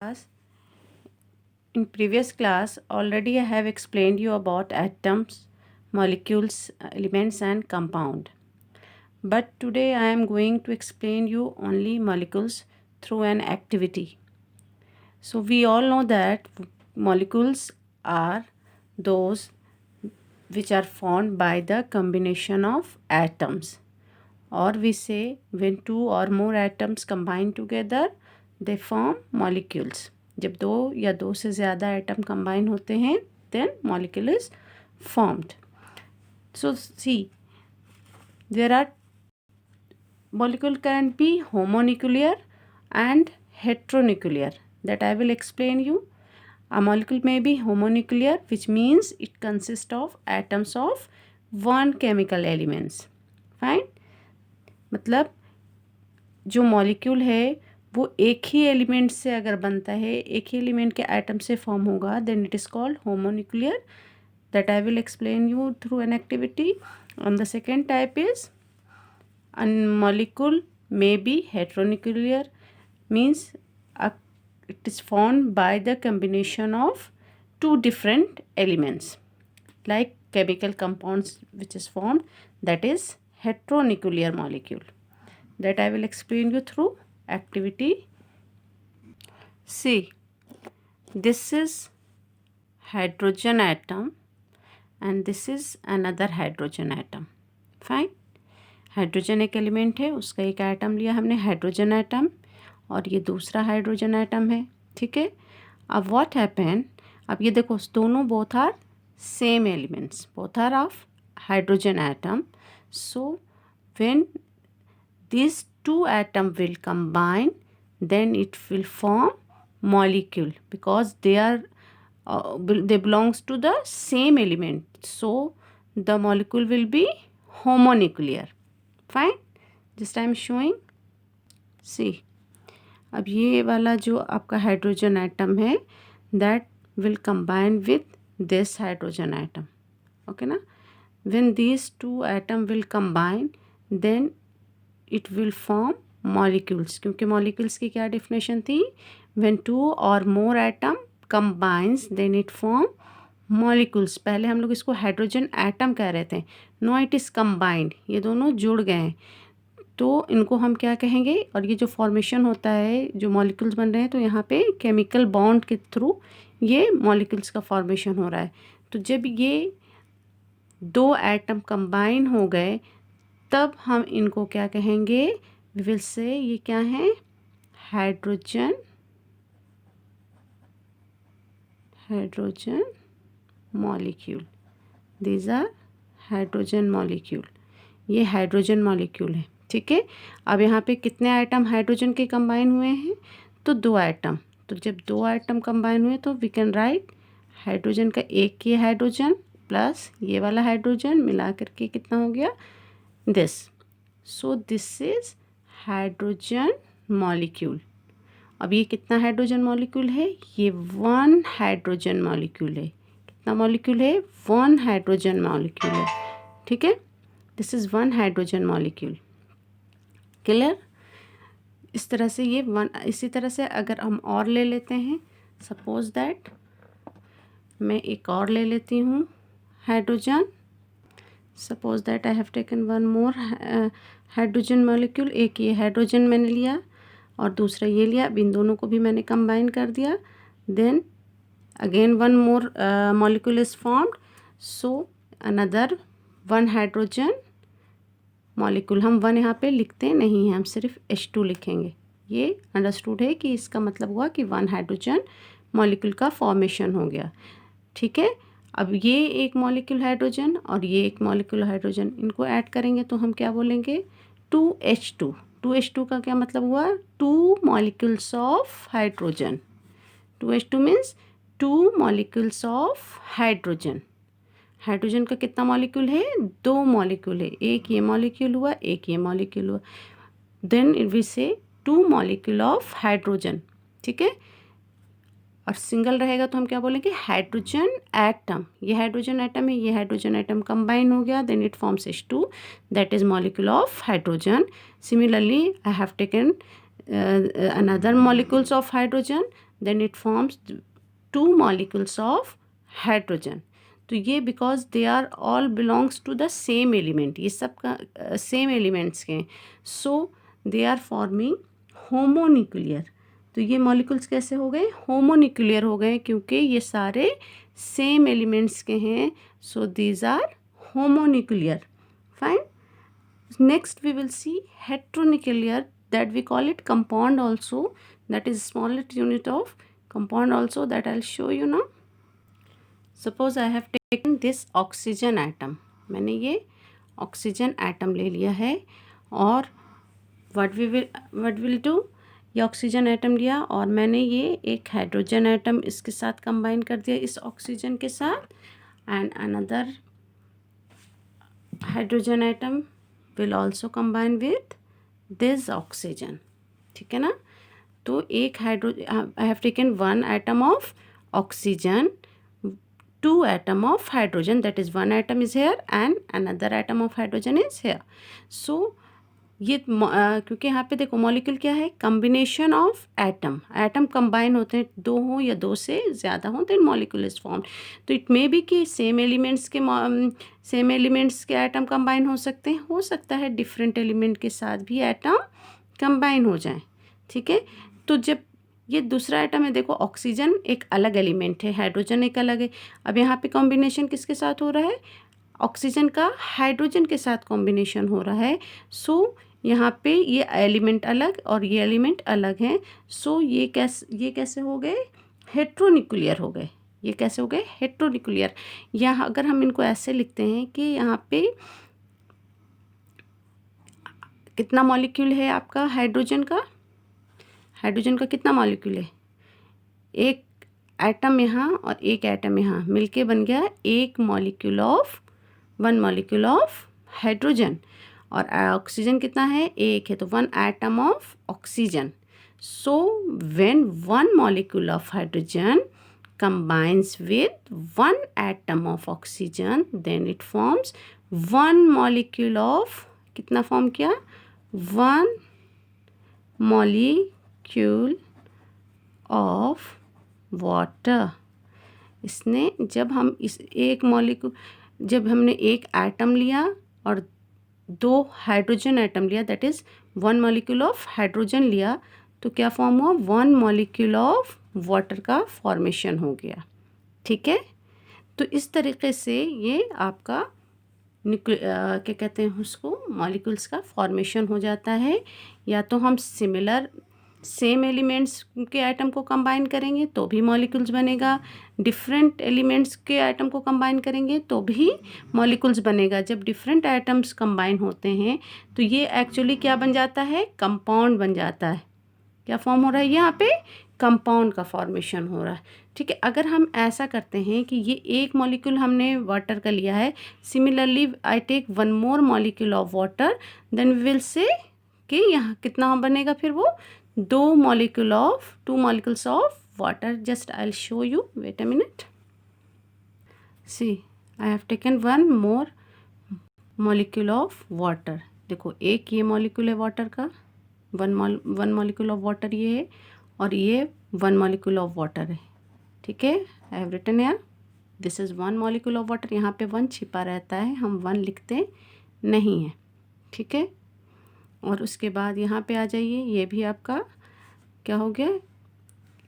Class. In previous class already I have explained you about atoms, molecules, elements and compound. But today I am going to explain you only molecules through an activity. So we all know that molecules are those which are formed by the combination of atoms, or we say when two or more atoms combine together they form molecules. जब दो या दो से ज़्यादा atom combine होते हैं then molecule is formed. So see, there are molecule can be homonuclear and heteronuclear, that I will explain you. A molecule may be homonuclear, which means it consists of atoms of one chemical elements. Fine. मतलब जो molecule है वो एक ही element से अगर बनता है, एक ही एलिमेंट के एटम से फॉर्म होगा, then it is called homonuclear. That I will explain you through an activity. And the second type is a molecule may be heteronuclear, means it is formed by the combination of two different elements, like chemical compounds which is formed, that is heteronuclear molecule. That I will explain you through activity. See, this is hydrogen atom and this is another hydrogen atom. Fine. Hydrogen एक element है, उसका एक atom लिया हमने hydrogen atom, और ये दूसरा hydrogen atom है. ठीक है. अब व्हाट हैपन, अब ये देखो दोनों both are same elements, both are of hydrogen atom. So when these two atoms will combine, then it will form molecule because they belongs to the same element. So the molecule will be homonuclear. Fine. Just I am showing. See, अब ये वाला जो आपका hydrogen atom है that will combine with this hydrogen atom. Okay ना. When these two atom will combine, then it will form molecules. क्योंकि molecules की क्या definition थी? When two or more atom combines, then it form molecules. पहले हम लोग इसको hydrogen atom कह रहे थे. No, it is combined. ये दोनों जुड़ गए हैं तो इनको हम क्या कहेंगे. और ये जो फॉर्मेशन होता है, जो मॉलिक्यूल्स बन रहे हैं, तो यहाँ पे केमिकल बॉन्ड के थ्रू ये मॉलिक्यूल्स का फॉर्मेशन हो रहा है. तो जब ये दो एटम कंबाइन हो गए तब हम इनको क्या कहेंगे. वी विल से ये क्या है, hydrogen molecule. These are hydrogen molecule. ये हाइड्रोजन मॉलिक्यूल है. ठीक है. अब यहाँ पे कितने आइटम हाइड्रोजन के कंबाइन हुए हैं, तो दो आइटम. तो जब दो आइटम कंबाइन हुए तो वी कैन राइट हाइड्रोजन का एक ये हाइड्रोजन प्लस ये वाला हाइड्रोजन मिला करके कितना हो गया, this. So this is hydrogen molecule. अब ये कितना हाइड्रोजन मॉलिक्यूल है, ये वन हाइड्रोजन मॉलिक्यूल है. कितना मॉलिक्यूल है, वन हाइड्रोजन मॉलिक्यूल है. ठीक है. This is one hydrogen molecule. Clear. इस तरह से ये वन. इसी तरह से अगर हम और ले लेते हैं, सपोज दैट मैं एक और ले लेती हूँ hydrogen. Suppose that I have taken one more hydrogen molecule. एक ये हाइड्रोजन मैंने लिया और दूसरा ये लिया. अब इन दोनों को भी मैंने कंबाइन कर दिया. Then again one more molecule is formed. So another one hydrogen molecule. हम वन यहाँ पे लिखते नहीं हैं, हम सिर्फ H2 लिखेंगे. ये अंडरस्टूड है कि इसका मतलब हुआ कि वन हाइड्रोजन मॉलिक्यूल का फॉर्मेशन हो गया. ठीक है. अब ये एक मॉलिक्यूल हाइड्रोजन और ये एक मॉलिक्यूल हाइड्रोजन, इनको ऐड करेंगे तो हम क्या बोलेंगे, 2H2. 2H2 का क्या मतलब हुआ, two molecules of hydrogen. 2H2 means two molecules of hydrogen. Hydrogen का कितना मॉलिक्यूल है, दो मॉलिक्यूल है. एक ये मॉलिक्यूल हुआ, एक ये मॉलिक्यूल हुआ. Then it we say two molecule of hydrogen. ठीक है. और सिंगल रहेगा तो हम क्या बोलेंगे, हाइड्रोजन एटम. ये हाइड्रोजन एटम है, ये हाइड्रोजन एटम कंबाइन हो गया, then it forms H2, that is molecule of hydrogen. Similarly I have taken another molecules of hydrogen, then it forms two molecules of hydrogen. तो ये because they are all belongs to the same element, ये सब का same elements के, so they are forming homonuclear. तो ये molecules कैसे हो गए? होमोन्यूक्लियर हो गए, क्योंकि ये सारे सेम एलिमेंट्स के हैं, so these are homonuclear. Fine. Next we will see heteronuclear, that we call it compound also, that is smallest unit of compound also, that I'll show you now. Suppose I have taken this oxygen atom, मैंने ये oxygen atom ले लिया है, और what will do, ये oxygen atom लिया और मैंने ये एक हाइड्रोजन एटम इसके साथ कंबाइन कर दिया इस ऑक्सीजन के साथ, and another hydrogen atom will also combine with this oxygen. ठीक है ना? तो एक I have taken one atom of oxygen, two atom of hydrogen, that is one atom is here and another atom of hydrogen is here. So ये क्योंकि यहाँ पे देखो मॉलिक्यूल क्या है? Combination of atom, atom combine होते हैं, दो हों या दो से ज़्यादा हों, देन मॉलिक्यूल इज फॉर्म्ड। तो इट मे बी कि सेम एलिमेंट्स के एटम कंबाइन हो सकते हैं, हो सकता है डिफरेंट एलिमेंट के साथ भी एटम कंबाइन हो जाए। ठीक है? तो जब ये दूसरा एटम है, देखो ऑक्सीजन एक अलग एलिमेंट है, हाइड्रोजन एक अलग है। अब यहाँ पे कॉम्बिनेशन किसके साथ हो रहा है? ऑक्सीजन का हाइड्रोजन के साथ कॉम्बिनेशन हो रहा है। सो यहाँ पे ये एलिमेंट अलग और ये एलिमेंट अलग हैं। सो ये कैसे हो गए? हेट्रोन्यूक्लियर हो गए। ये कैसे हो गए? हेट्रोन्यूक्लियर। यहाँ अगर हम इनको ऐसे लिखते हैं कि यहाँ पे कितना मॉलिक्यूल है आपका हाइड्रोजन का? हाइड्रोजन का कितना मॉलिक्यूल है? एक एटम यहाँ और एक एटम यहाँ मिलके बन गया एक molecule of, one molecule of hydrogen. और ऑक्सीजन कितना है? एक है, तो one atom of oxygen. So when one molecule of hydrogen combines with one atom of oxygen, then it forms one molecule of, कितना फॉर्म किया? One molecule of water। इसने जब हम इस एक मॉलिक्यूल, जब हमने एक एटम लिया और दो हाइड्रोजन एटम लिया, that is one molecule of hydrogen लिया, तो क्या फॉर्म हुआ? वन मॉलिक्यूल ऑफ वाटर का फॉर्मेशन हो गया। ठीक है? तो इस तरीके से ये आपका क्या कहते हैं उसको, मॉलिक्यूल्स का फॉर्मेशन हो जाता है। या तो हम सिमिलर सेम एलिमेंट्स के आइटम को कंबाइन करेंगे तो भी मॉलिक्यूल्स बनेगा, डिफरेंट एलिमेंट्स के आइटम को कंबाइन करेंगे तो भी मॉलिक्यूल्स बनेगा। जब डिफरेंट आइटम्स कंबाइन होते हैं तो ये एक्चुअली क्या बन जाता है? कंपाउंड बन जाता है। क्या फॉर्म हो रहा है यहाँ पे? कंपाउंड का फॉर्मेशन हो रहा है। ठीक है? अगर हम ऐसा करते हैं कि ये एक मॉलिक्यूल हमने वाटर का लिया है, similarly I take one more molecule of water, then we will say कि यहाँ कितना बनेगा? फिर वो two molecules of water. Just I'll show you, wait a minute. See, I have taken one more molecule of water. देखो एक ये molecule है वाटर का, वन मॉलिक्यूल ऑफ वाटर ये है, और ये वन मॉलिक्यूल ऑफ वाटर है। ठीक है? I have written here this is one molecule of water. यहाँ पे वन छिपा रहता है, हम वन लिखते नहीं हैं। ठीक है? और उसके बाद यहाँ पे आ जाइए, ये भी आपका क्या हो गया?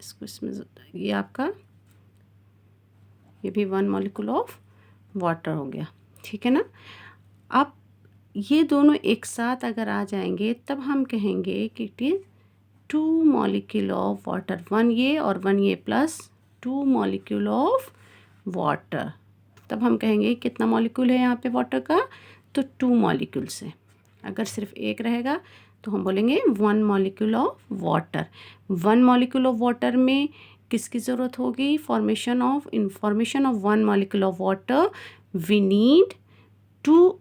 इसमें ये आपका ये भी वन मॉलिक्यूल ऑफ वाटर हो गया। ठीक है ना? अब ये दोनों एक साथ अगर आ जाएंगे तब हम कहेंगे कि it is to molecule of water, one ये और वन ये plus two molecule of water. तब हम कहेंगे कितना मॉलिक्यूल है यहाँ पे वाटर का? तो टू मॉलिक्यूल्स है। अगर सिर्फ एक रहेगा तो हम बोलेंगे one molecule of water. One molecule of water में किसकी ज़रूरत होगी? Formation of one molecule of water we need two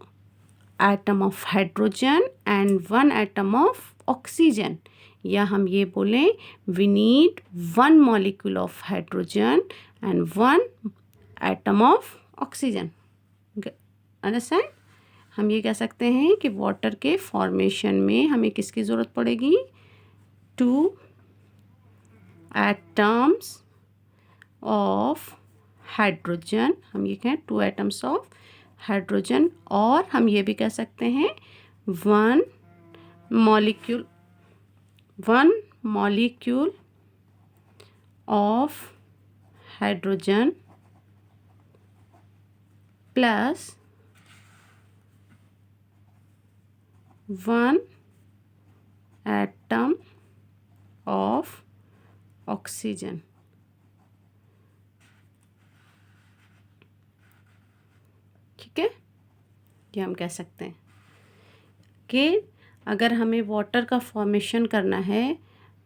atom of hydrogen and one atom of oxygen. या हम ये बोलें we need one molecule of hydrogen and one atom of oxygen. Understand? हम ये कह सकते हैं कि वाटर के फॉर्मेशन में हमें किसकी ज़रूरत पड़ेगी? 2 atoms of हाइड्रोजन, हम ये कहें 2 एटम्स ऑफ हाइड्रोजन, और हम ये भी कह सकते हैं 1 molecule of hydrogen plus 1 atom of oxygen. ठीक है, ये हम कह सकते हैं कि अगर हमें वाटर का फॉर्मेशन करना है,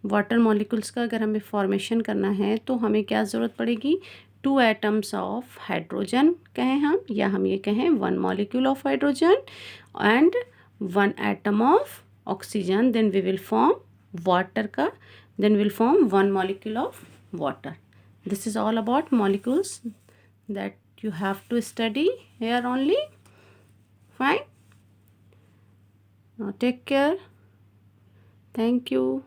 वाटर मॉलिक्यूल्स का अगर हमें फॉर्मेशन करना है, तो हमें क्या ज़रूरत पड़ेगी? 2 एटम्स ऑफ हाइड्रोजन कहें हम, या हम ये कहें 1 molecule of hydrogen and 1 atom of oxygen, then we will form water का, then we'll form 1 molecule of water. This is all about molecules that you have to study here only. Fine. Now take care. Thank you.